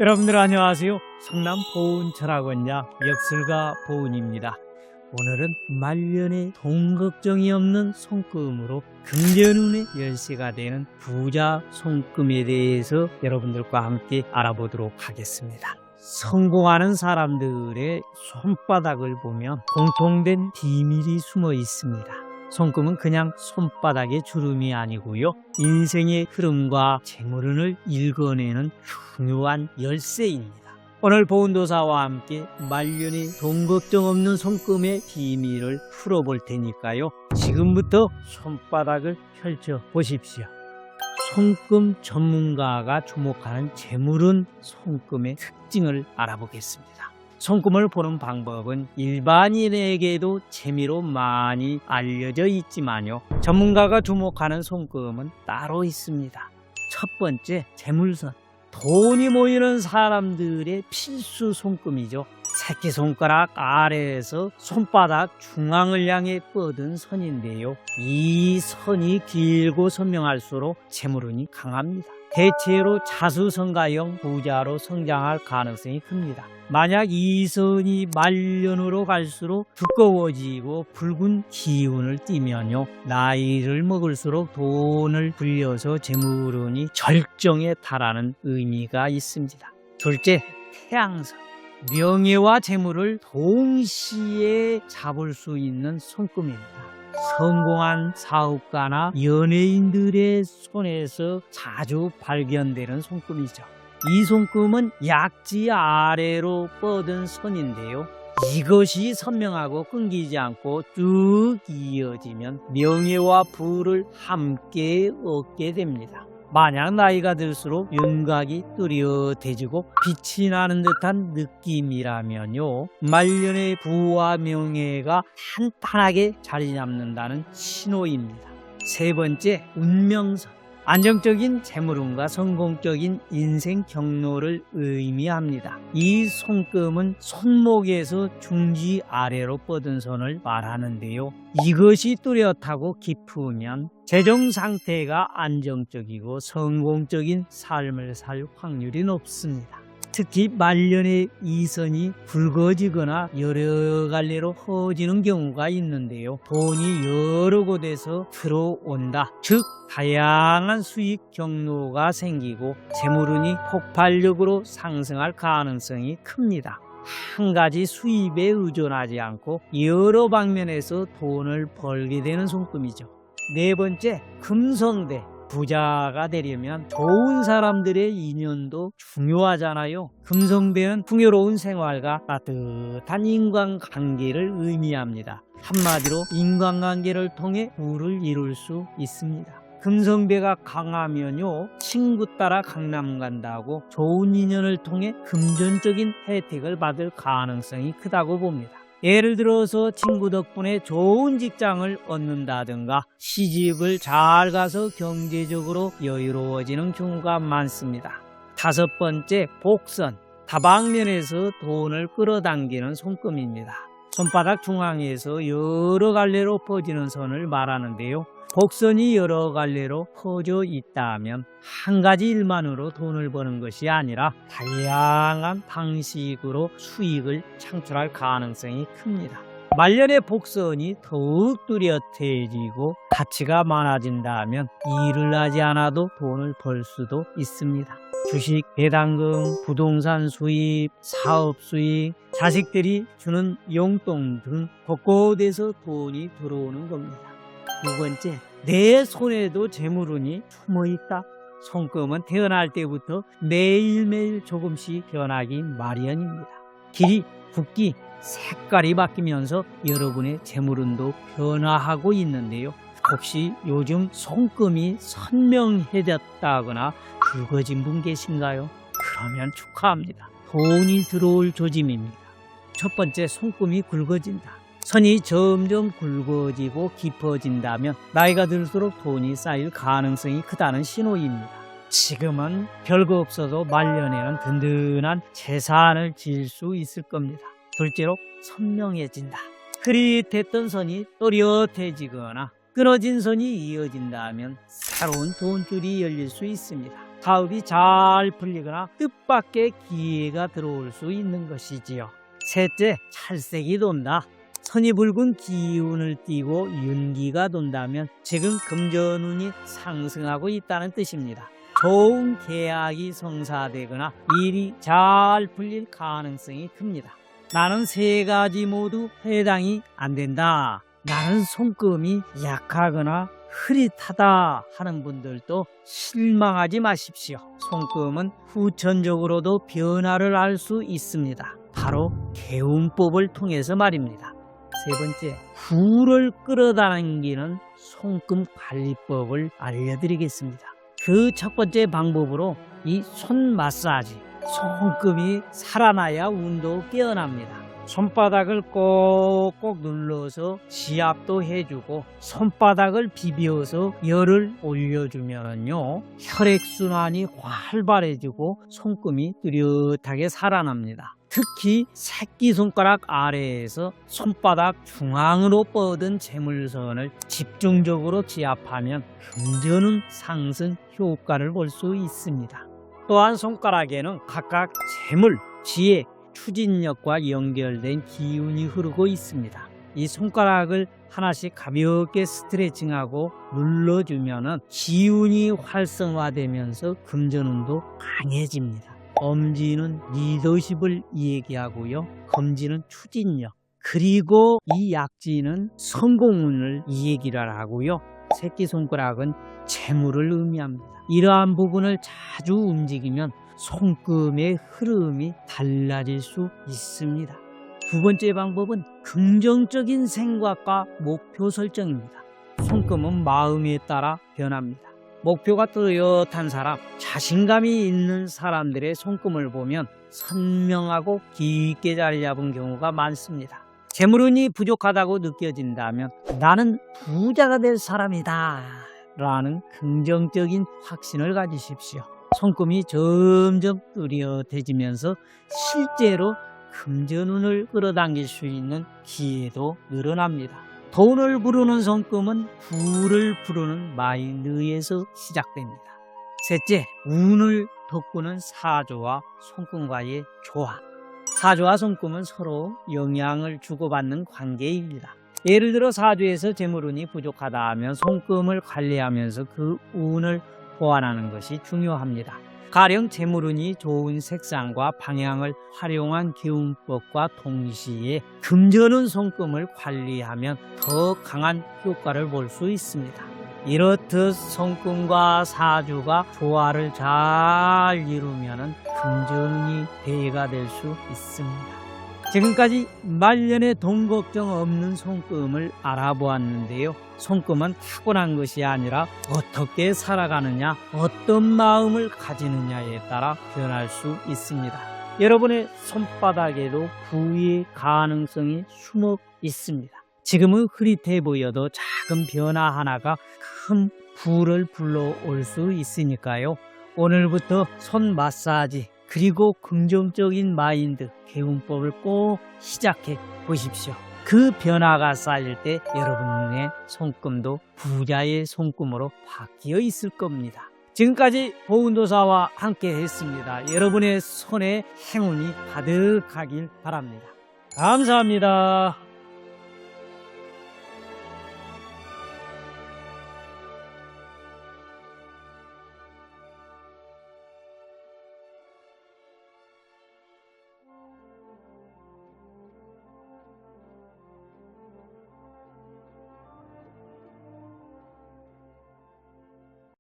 여러분들 안녕하세요. 성남 보은철학원자 역술가 보은입니다. 오늘은 말년에 돈 걱정이 없는 손금으로 금전운의 열쇠가 되는 부자 손금에 대해서 여러분들과 함께 알아보도록 하겠습니다. 성공하는 사람들의 손바닥을 보면 공통된 비밀이 숨어 있습니다. 손금은 그냥 손바닥의 주름이 아니고요, 인생의 흐름과 재물운을 읽어내는 중요한 열쇠입니다. 오늘 보은도사와 함께 말년에 돈 걱정 없는 손금의 비밀을 풀어볼 테니까요, 지금부터 손바닥을 펼쳐 보십시오. 손금 전문가가 주목하는 재물운 손금의 특징을 알아보겠습니다. 손금을 보는 방법은 일반인에게도 재미로 많이 알려져 있지만요, 전문가가 주목하는 손금은 따로 있습니다. 첫 번째, 재물선. 돈이 모이는 사람들의 필수 손금이죠. 새끼손가락 아래에서 손바닥 중앙을 향해 뻗은 선인데요, 이 선이 길고 선명할수록 재물운이 강합니다. 대체로 자수성가형 부자로 성장할 가능성이 큽니다. 만약 이 선이 말년으로 갈수록 두꺼워지고 붉은 기운을 띠면요, 나이를 먹을수록 돈을 불려서 재물운이 절정에 달하는 의미가 있습니다. 둘째, 태양선. 명예와 재물을 동시에 잡을 수 있는 손금입니다. 성공한 사업가나 연예인들의 손에서 자주 발견되는 손금이죠. 이 손금은 약지 아래로 뻗은 선인데요, 이것이 선명하고 끊기지 않고 쭉 이어지면 명예와 부를 함께 얻게 됩니다. 만약 나이가 들수록 윤곽이 뚜렷해지고 빛이 나는 듯한 느낌이라면요, 말년의 부와 명예가 탄탄하게 자리 잡는다는 신호입니다. 세 번째, 운명선. 안정적인 재물운과 성공적인 인생 경로를 의미합니다. 이 손금은 손목에서 중지 아래로 뻗은 선을 말하는데요, 이것이 뚜렷하고 깊으면 재정 상태가 안정적이고 성공적인 삶을 살 확률이 높습니다. 특히 말년에 이 선이 굵어지거나 여러 갈래로 퍼지는 경우가 있는데요, 돈이 여러 곳에서 들어온다, 즉 다양한 수익 경로가 생기고 재물운이 폭발력으로 상승할 가능성이 큽니다. 한 가지 수입에 의존하지 않고 여러 방면에서 돈을 벌게 되는 손금이죠. 네 번째, 금성대. 부자가 되려면 좋은 사람들의 인연도 중요하잖아요. 금성대는 풍요로운 생활과 따뜻한 인간관계를 의미합니다. 한마디로 인간관계를 통해 부를 이룰 수 있습니다. 금성대가 강하면요, 친구 따라 강남 간다고 좋은 인연을 통해 금전적인 혜택을 받을 가능성이 크다고 봅니다. 예를 들어서 친구 덕분에 좋은 직장을 얻는다든가 시집을 잘 가서 경제적으로 여유로워지는 경우가 많습니다. 다섯 번째, 복선. 다방면에서 돈을 끌어당기는 손금입니다. 손바닥 중앙에서 여러 갈래로 퍼지는 선을 말하는데요, 복선이 여러 갈래로 퍼져 있다면 한 가지 일만으로 돈을 버는 것이 아니라 다양한 방식으로 수익을 창출할 가능성이 큽니다. 말년의 복선이 더욱 뚜렷해지고 가치가 많아진다면 일을 하지 않아도 돈을 벌 수도 있습니다. 주식, 배당금, 부동산 수입, 사업 수익, 자식들이 주는 용돈 등 곳곳에서 돈이 들어오는 겁니다. 두 번째, 내 손에도 재물운이 숨어있다. 손금은 태어날 때부터 매일매일 조금씩 변하기 마련입니다. 길이, 굵기, 색깔이 바뀌면서 여러분의 재물운도 변화하고 있는데요, 혹시 요즘 손금이 선명해졌다거나 굵어진 분 계신가요? 그러면 축하합니다. 돈이 들어올 조짐입니다. 첫 번째, 손금이 굵어진다. 선이 점점 굵어지고 깊어진다면 나이가 들수록 돈이 쌓일 가능성이 크다는 신호입니다. 지금은 별거 없어도 말년에는 든든한 재산을 지을 수 있을 겁니다. 둘째로, 선명해진다. 흐릿했던 선이 또렷해지거나 끊어진 선이 이어진다면 새로운 돈줄이 열릴 수 있습니다. 사업이 잘 풀리거나 뜻밖의 기회가 들어올 수 있는 것이지요. 셋째, 찰색이 돈다. 선이 붉은 기운을 띠고 윤기가 돈다면 지금 금전운이 상승하고 있다는 뜻입니다. 좋은 계약이 성사되거나 일이 잘 풀릴 가능성이 큽니다. 나는 세 가지 모두 해당이 안 된다. 나는 손금이 약하거나 흐릿하다 하는 분들도 실망하지 마십시오. 손금은 후천적으로도 변화를 알 수 있습니다. 바로 개운법을 통해서 말입니다. 세 번째, 후를 끌어당기는 손금 관리법을 알려드리겠습니다. 그 첫 번째 방법으로 이 손 마사지, 손금이 살아나야 운도 깨어납니다. 손바닥을 꼭꼭 눌러서 지압도 해주고 손바닥을 비벼서 열을 올려주면요, 혈액순환이 활발해지고 손금이 뚜렷하게 살아납니다. 특히 새끼손가락 아래에서 손바닥 중앙으로 뻗은 재물선을 집중적으로 지압하면 금전운 상승 효과를 볼 수 있습니다. 또한 손가락에는 각각 재물, 지혜, 추진력과 연결된 기운이 흐르고 있습니다. 이 손가락을 하나씩 가볍게 스트레칭하고 눌러주면 기운이 활성화되면서 금전운도 강해집니다. 엄지는 리더십을 얘기하고요, 검지는 추진력, 그리고 이 약지는 성공운을 얘기를 하고요, 새끼손가락은 재물을 의미합니다. 이러한 부분을 자주 움직이면 손금의 흐름이 달라질 수 있습니다. 두 번째 방법은 긍정적인 생각과 목표 설정입니다. 손금은 마음에 따라 변합니다. 목표가 뚜렷한 사람, 자신감이 있는 사람들의 손금을 보면 선명하고 깊게 자리 잡은 경우가 많습니다. 재물운이 부족하다고 느껴진다면 나는 부자가 될 사람이다 라는 긍정적인 확신을 가지십시오. 손금이 점점 뚜렷해지면서 실제로 금전운을 끌어당길 수 있는 기회도 늘어납니다. 돈을 부르는 손금은 부를 부르는 마인드에서 시작됩니다. 셋째, 운을 돋구는 사조와 손금과의 조화. 사조와 손금은 서로 영향을 주고받는 관계입니다. 예를 들어 사조에서 재물운이 부족하다 하면 손금을 관리하면서 그 운을 보완하는 것이 중요합니다. 가령 재물운이 좋은 색상과 방향을 활용한 개운법과 동시에 금전운 손금을 관리하면 더 강한 효과를 볼 수 있습니다. 이렇듯 손금과 사주가 조화를 잘 이루면 금전운이 배가 될 수 있습니다. 지금까지 말년에 돈 걱정 없는 손금을 알아보았는데요. 손금은 타고난 것이 아니라 어떻게 살아가느냐, 어떤 마음을 가지느냐에 따라 변할 수 있습니다. 여러분의 손바닥에도 부의 가능성이 숨어 있습니다. 지금은 흐릿해 보여도 작은 변화 하나가 큰 부를 불러올 수 있으니까요. 오늘부터 손 마사지, 그리고 긍정적인 마인드, 개운법을 꼭 시작해 보십시오. 그 변화가 쌓일 때 여러분의 손금도 부자의 손금으로 바뀌어 있을 겁니다. 지금까지 보은도사와 함께 했습니다. 여러분의 손에 행운이 가득하길 바랍니다. 감사합니다.